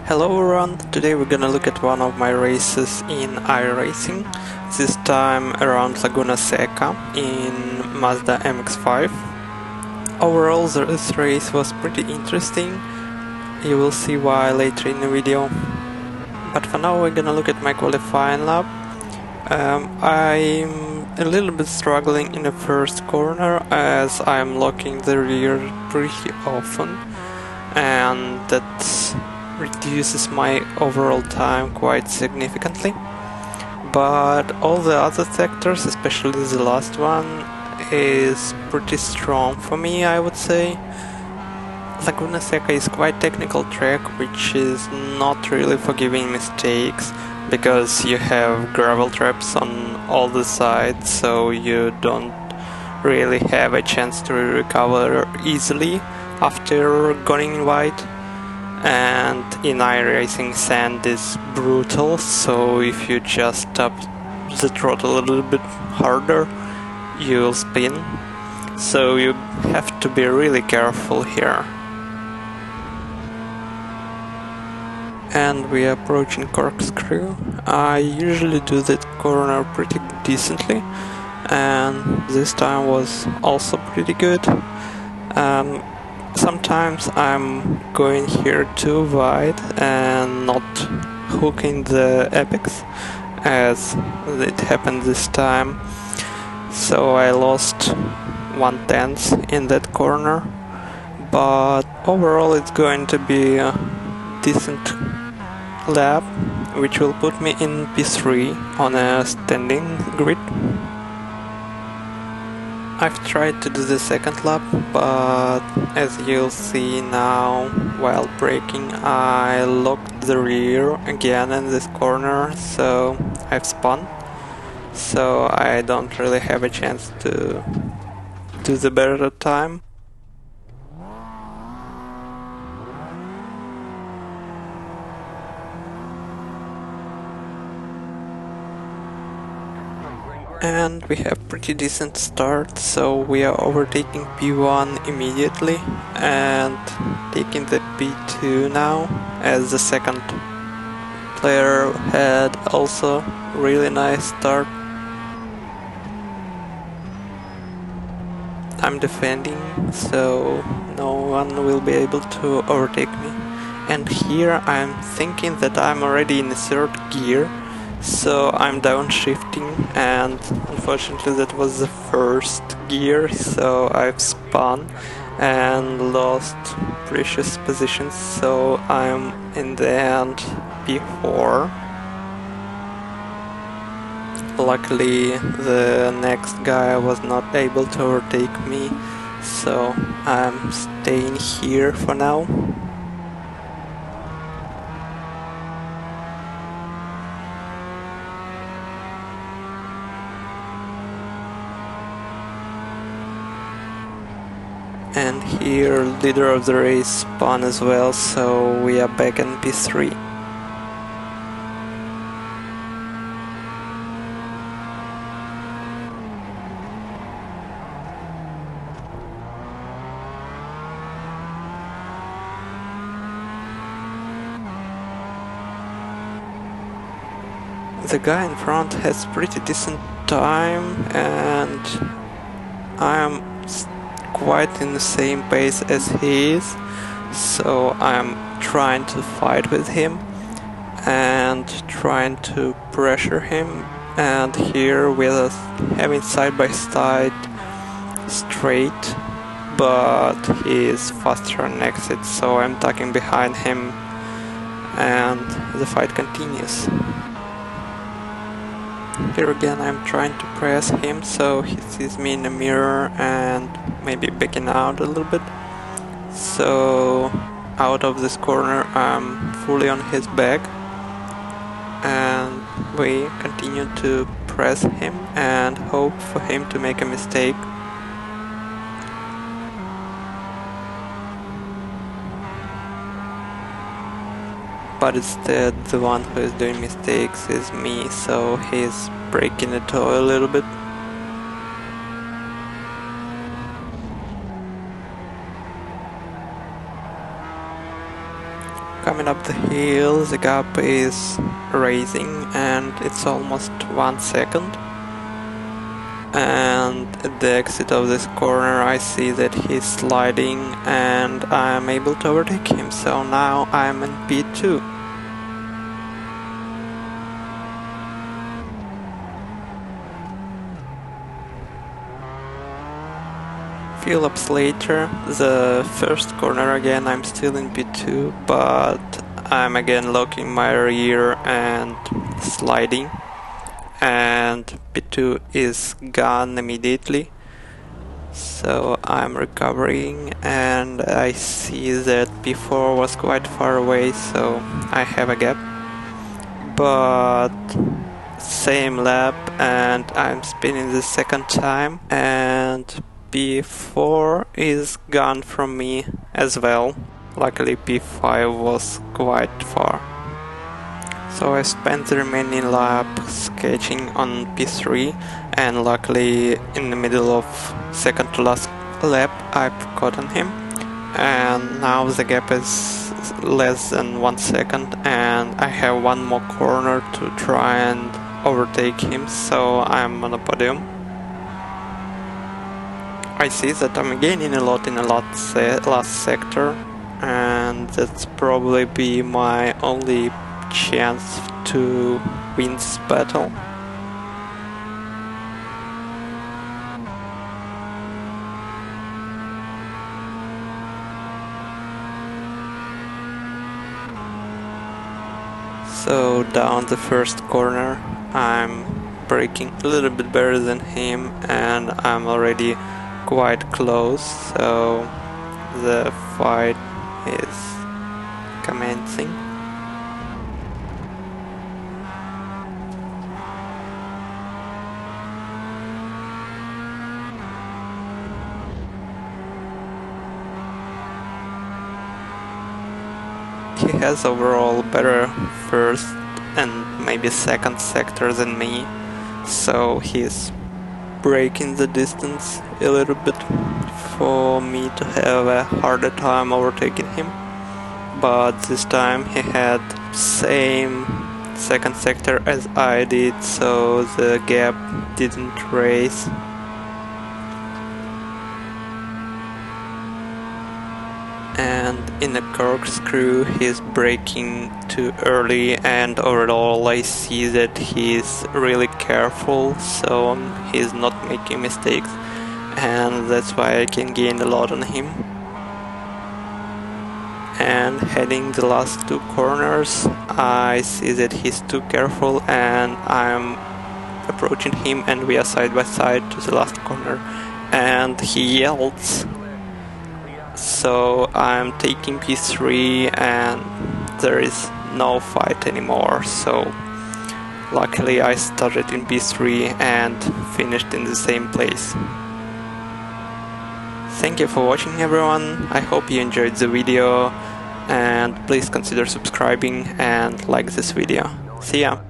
Hello everyone, today we're gonna look at one of my races in iRacing, this time around Laguna Seca in Mazda MX-5. Overall this race was pretty interesting, you will see why later in the video. But for now we're gonna look at my qualifying lap. I'm a little bit struggling in the first corner as I'm locking the rear pretty often, and that reduces my overall time quite significantly. But all the other sectors, especially the last one, is pretty strong for me, I would say. Laguna Seca is quite technical track, which is not really forgiving mistakes, because you have gravel traps on all the sides, so you don't really have a chance to recover easily after going wide. And in iRacing, sand is brutal, so if you just tap the throttle a little bit harder, you'll spin. So you have to be really careful here. And we are approaching corkscrew. I usually do that corner pretty decently, and this time was also pretty good. Sometimes I'm going here too wide and not hooking the apex, as it happened this time. So I lost 1/10 in that corner, but overall it's going to be a decent lap, which will put me in P3 on a standing grid. I've tried to do the second lap, but as you'll see now, while braking, I locked the rear again in this corner, so I've spun. So I don't really have a chance to do the better time. And we have pretty decent start, so we are overtaking P1 immediately and taking the P2 now, as the second player had also really nice start. I'm defending, so no one will be able to overtake me. And here I'm thinking that I'm already in the third gear, so I'm downshifting, and unfortunately that was the first gear, so I've spun and lost precious positions, so I'm in the end P4. Luckily the next guy was not able to overtake me, so I'm staying here for now. And here leader of the race spun as well, so we are back in P3. The guy in front has pretty decent time, and I'm quite in the same pace as he is, so I'm trying to fight with him and trying to pressure him. And here we're having side by side straight, but he is faster on exit, so I'm tucking behind him and the fight continues. Here again I'm trying to press him so he sees me in the mirror and maybe backing out a little bit. So out of this corner I'm fully on his back, and we continue to press him and hope for him to make a mistake. But instead the one who is doing mistakes is me, so he's breaking the toe a little bit. coming up the hill, the gap is raising and it's almost 1 second. And at the exit of this corner I see that he's sliding and I'm able to overtake him, so now I'm in P2. Few laps later, the first corner again, I'm still in P2, but I'm again locking my rear and sliding, and P2 is gone immediately. So I'm recovering and I see that P4 was quite far away, so I have a gap. But same lap and I'm spinning the second time and P4 is gone from me as well. Luckily P5 was quite far. So I spent the remaining lap sketching on P3 and luckily in the middle of second to last lap I've caught on him. And now the gap is less than 1 second and I have one more corner to try and overtake him, so I'm on the podium. I see that I'm gaining a lot in the last sector, and that's probably be my only chance to win this battle. So down the first corner I'm braking a little bit better than him and I'm already quite close, so the fight is commencing. He has overall better first and maybe second sector than me, so he's breaking the distance a little bit for me to have a harder time overtaking him. But this time he had same second sector as I did, so the gap didn't raise. And in a corkscrew he's braking too early, and overall I see that he's really careful, so he's not making mistakes, and that's why I can gain a lot on him. And heading the last two corners I see that he's too careful and I'm approaching him and we are side by side to the last corner and he yells. So I'm taking P3 and there is no fight anymore, so luckily I started in P3 and finished in the same place. Thank you for watching everyone, I hope you enjoyed the video and please consider subscribing and like this video. See ya!